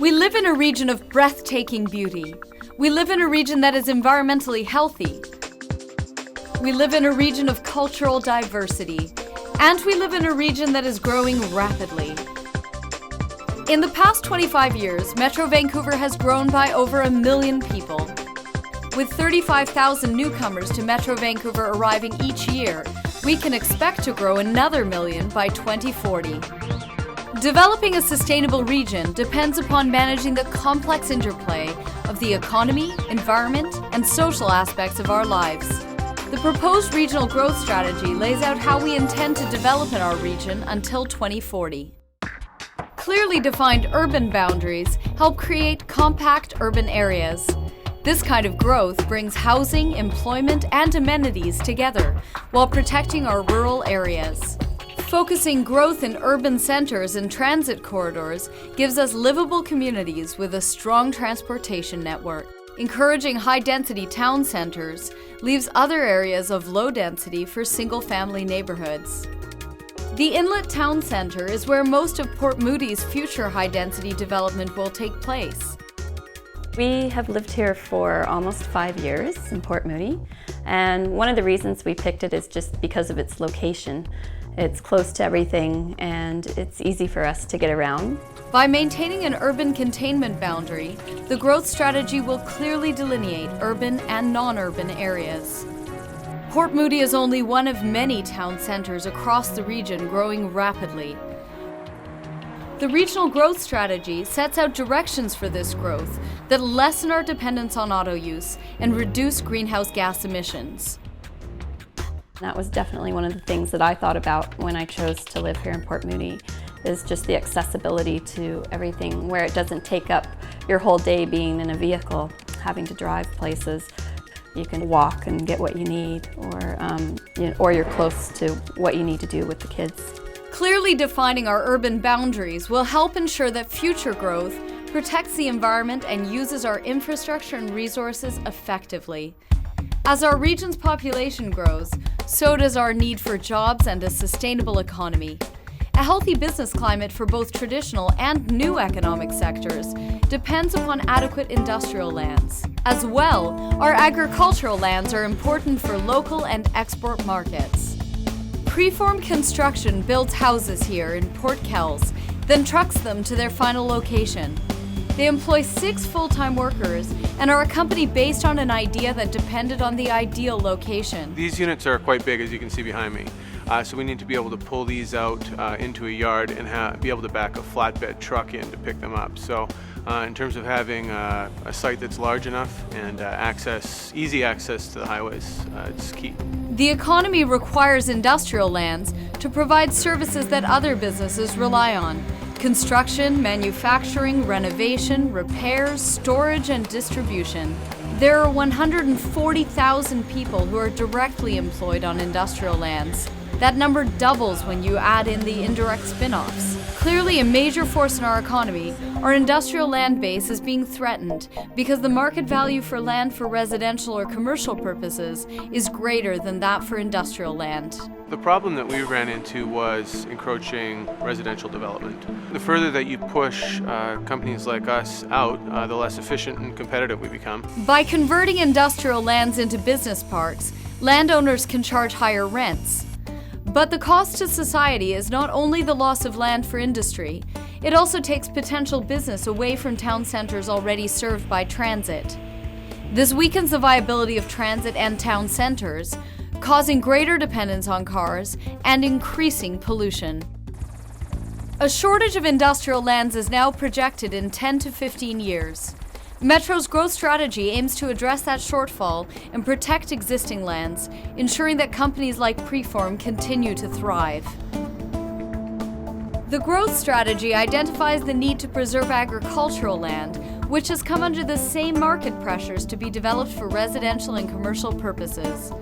We live in a region of breathtaking beauty. We live in a region that is environmentally healthy. We live in a region of cultural diversity. And we live in a region that is growing rapidly. In the past 25 years, Metro Vancouver has grown by over 1 million people. With 35,000 newcomers to Metro Vancouver arriving each year, we can expect to grow another million by 2040. Developing a sustainable region depends upon managing the complex interplay of the economy, environment, and social aspects of our lives. The proposed regional growth strategy lays out how we intend to develop in our region until 2040. Clearly defined urban boundaries help create compact urban areas. This kind of growth brings housing, employment, and amenities together while protecting our rural areas. Focusing growth in urban centers and transit corridors gives us livable communities with a strong transportation network. Encouraging high-density town centers leaves other areas of low density for single-family neighborhoods. The Inlet Town Centre is where most of Port Moody's future high-density development will take place. We have lived here for almost 5 years in Port Moody, and one of the reasons we picked it is just because of its location. It's close to everything and it's easy for us to get around. By maintaining an urban containment boundary, the growth strategy will clearly delineate urban and non-urban areas. Port Moody is only one of many town centres across the region growing rapidly. The regional growth strategy sets out directions for this growth that lessen our dependence on auto use and reduce greenhouse gas emissions. That was definitely one of the things that I thought about when I chose to live here in Port Moody, is just the accessibility to everything, where it doesn't take up your whole day being in a vehicle, having to drive places. You can walk and get what you need, or you're close to what you need to do with the kids. Clearly defining our urban boundaries will help ensure that future growth protects the environment and uses our infrastructure and resources effectively. As our region's population grows, so does our need for jobs and a sustainable economy. A healthy business climate for both traditional and new economic sectors depends upon adequate industrial lands. As well, our agricultural lands are important for local and export markets. Preform Construction builds houses here in Port Kells, then trucks them to their final location. They employ 6 full-time workers and are a company based on an idea that depended on the ideal location. These units are quite big, as you can see behind me. So we need to be able to pull these out into a yard and be able to back a flatbed truck in to pick them up. So in terms of having a site that's large enough and easy access to the highways, it's key. The economy requires industrial lands to provide services that other businesses rely on. Construction, manufacturing, renovation, repairs, storage, and distribution. There are 140,000 people who are directly employed on industrial lands. That number doubles when you add in the indirect spin-offs. Clearly a major force in our economy, our industrial land base is being threatened because the market value for land for residential or commercial purposes is greater than that for industrial land. The problem that we ran into was encroaching residential development. The further that you push companies like us out, the less efficient and competitive we become. By converting industrial lands into business parks, landowners can charge higher rents. But the cost to society is not only the loss of land for industry, it also takes potential business away from town centers already served by transit. This weakens the viability of transit and town centers, causing greater dependence on cars and increasing pollution. A shortage of industrial lands is now projected in 10 to 15 years. Metro's growth strategy aims to address that shortfall and protect existing lands, ensuring that companies like Preform continue to thrive. The growth strategy identifies the need to preserve agricultural land, which has come under the same market pressures to be developed for residential and commercial purposes.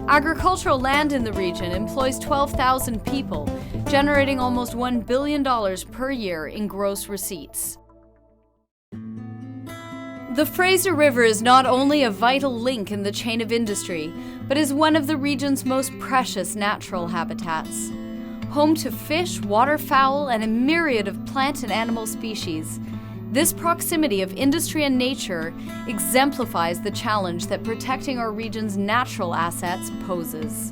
Agricultural land in the region employs 12,000 people, generating almost $1 billion per year in gross receipts. The Fraser River is not only a vital link in the chain of industry, but is one of the region's most precious natural habitats. Home to fish, waterfowl, and a myriad of plant and animal species, This proximity of industry and nature exemplifies the challenge that protecting our region's natural assets poses.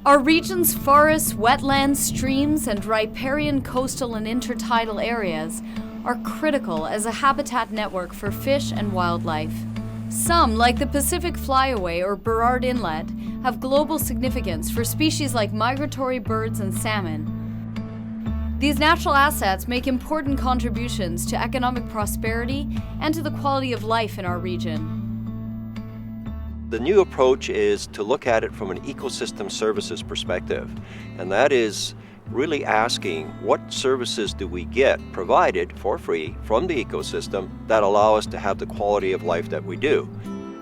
Our region's forests, wetlands, streams, and riparian coastal and intertidal areas are critical as a habitat network for fish and wildlife. Some, like the Pacific Flyaway or Burrard Inlet, have global significance for species like migratory birds and salmon. These natural assets make important contributions to economic prosperity and to the quality of life in our region. The new approach is to look at it from an ecosystem services perspective, and that is really asking what services do we get provided for free from the ecosystem that allow us to have the quality of life that we do.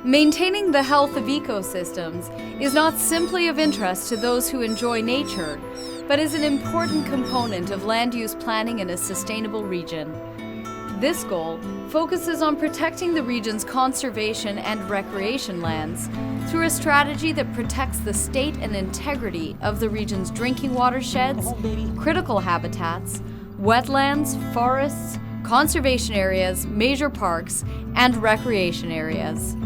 Maintaining the health of ecosystems is not simply of interest to those who enjoy nature, but is an important component of land use planning in a sustainable region. This goal focuses on protecting the region's conservation and recreation lands through a strategy that protects the state and integrity of the region's drinking watersheds, critical habitats, wetlands, forests, conservation areas, major parks, and recreation areas.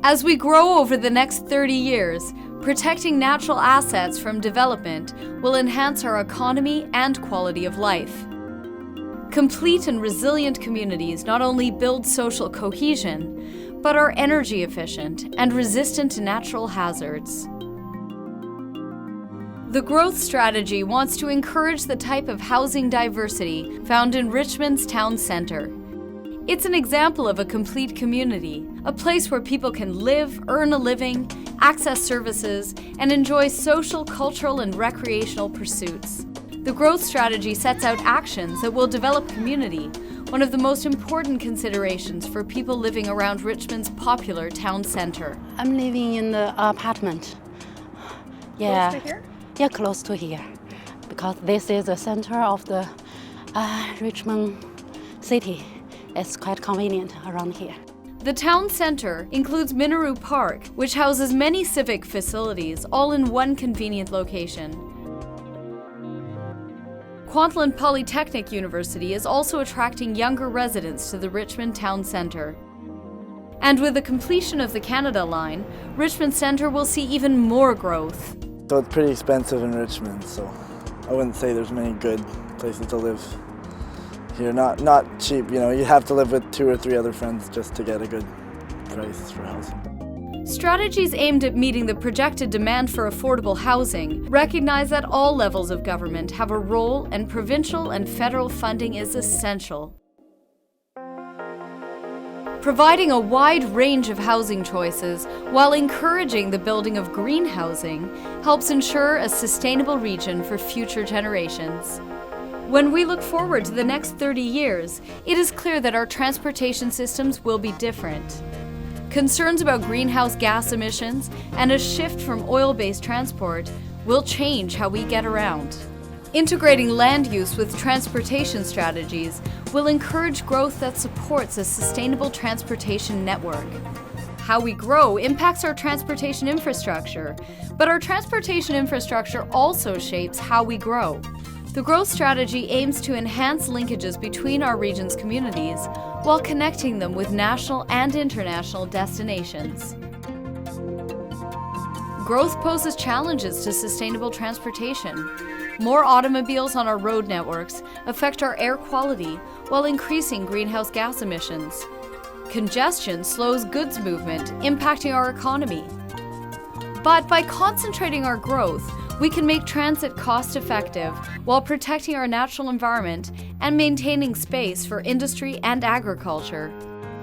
As we grow over the next 30 years, protecting natural assets from development will enhance our economy and quality of life. Complete and resilient communities not only build social cohesion, but are energy efficient and resistant to natural hazards. The growth strategy wants to encourage the type of housing diversity found in Richmond's town centre. It's an example of a complete community, a place where people can live, earn a living, access services, and enjoy social, cultural, and recreational pursuits. The growth strategy sets out actions that will develop community, one of the most important considerations for people living around Richmond's popular town centre. I'm living in the apartment. Yeah. Close to here? Yeah, close to here. Because this is the center of the Richmond city. It's quite convenient around here. The town centre includes Minaroo Park, which houses many civic facilities, all in one convenient location. Kwantlen Polytechnic University is also attracting younger residents to the Richmond town centre. And with the completion of the Canada Line, Richmond Centre will see even more growth. So it's pretty expensive in Richmond, so I wouldn't say there's many good places to live here. Not cheap, you know, you have to live with 2 or 3 other friends just to get a good price for housing. Strategies aimed at meeting the projected demand for affordable housing recognize that all levels of government have a role, and provincial and federal funding is essential. Providing a wide range of housing choices while encouraging the building of green housing helps ensure a sustainable region for future generations. When we look forward to the next 30 years, it is clear that our transportation systems will be different. Concerns about greenhouse gas emissions and a shift from oil-based transport will change how we get around. Integrating land use with transportation strategies will encourage growth that supports a sustainable transportation network. How we grow impacts our transportation infrastructure, but our transportation infrastructure also shapes how we grow. The growth strategy aims to enhance linkages between our region's communities while connecting them with national and international destinations. Growth poses challenges to sustainable transportation. More automobiles on our road networks affect our air quality while increasing greenhouse gas emissions. Congestion slows goods movement, impacting our economy. But by concentrating our growth, we can make transit cost-effective while protecting our natural environment and maintaining space for industry and agriculture.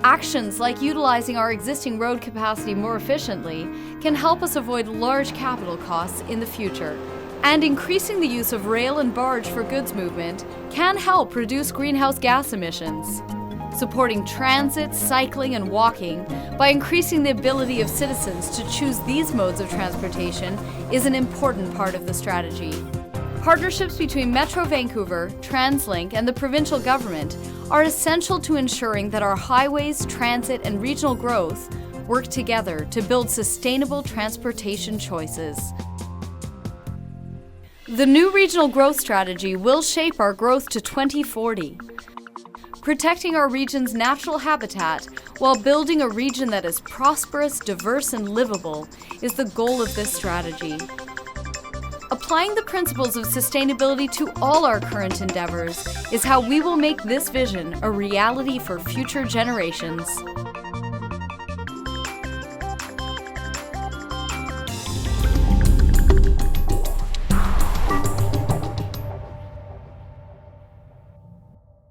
Actions like utilizing our existing road capacity more efficiently can help us avoid large capital costs in the future. And increasing the use of rail and barge for goods movement can help reduce greenhouse gas emissions. Supporting transit, cycling, and walking by increasing the ability of citizens to choose these modes of transportation is an important part of the strategy. Partnerships between Metro Vancouver, TransLink, and the provincial government are essential to ensuring that our highways, transit, and regional growth work together to build sustainable transportation choices. The new regional growth strategy will shape our growth to 2040. Protecting our region's natural habitat while building a region that is prosperous, diverse, and livable is the goal of this strategy. Applying the principles of sustainability to all our current endeavors is how we will make this vision a reality for future generations.